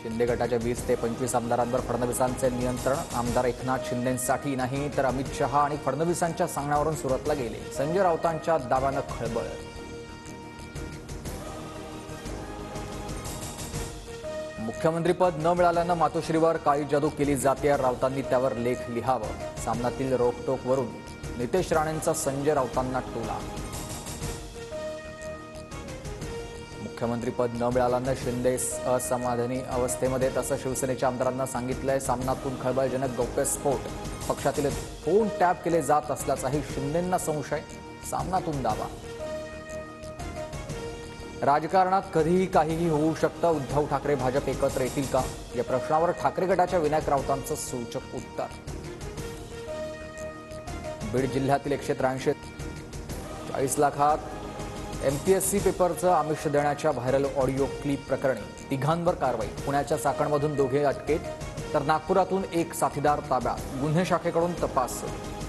शिंदे गटाच्या 20 ते 25 आमदारांवर फडणवीसांचे नियंत्रण. आमदार एकनाथ शिंदेंसाठी नाही तर अमित शहा आणि फडणवीसांच्या सांगण्यावरून सुरतला गेले. संजय राऊतांच्या दाव्यानं खळबळ. मुख्यमंत्रीपद न मिळाल्यानं मातोश्रीवर काळी जादू केली जाते. राऊतांनी त्यावर लेख लिहावं. सामनातील रोकटोकवरून नितेश राणेंचा संजय राऊतांना टोला. मुख्यमंत्रीपद न मिळाल्यानं शिंदे असमाधानी अवस्थेमध्ये, तसं शिवसेनेच्या आमदारांना सांगितलंय. सामनातून खळबळजनक गौप्यस्फोट. पक्षातील फोन टॅप केले जात असल्याचाही शिंदेंना संशय. सामनातून दावा. राजकारणात कधीही काहीही होऊ शकतं. उद्धव ठाकरे भाजप एकत्र येतील का, या प्रश्नावर ठाकरे गटाच्या विनायक राऊतांचं सूचक उत्तर. बीड जिल्ह्यातील 140 लाखात एमपीएससी पेपरचं आमिष देण्याच्या व्हायरल ऑडिओ क्लिप प्रकरणी 3घांवर कारवाई. पुण्याच्या चाकणमधून 2 अटकेत तर नागपुरातून 1 साथीदार ताब्यात. गुन्हे शाखेकडून तपास सुरू.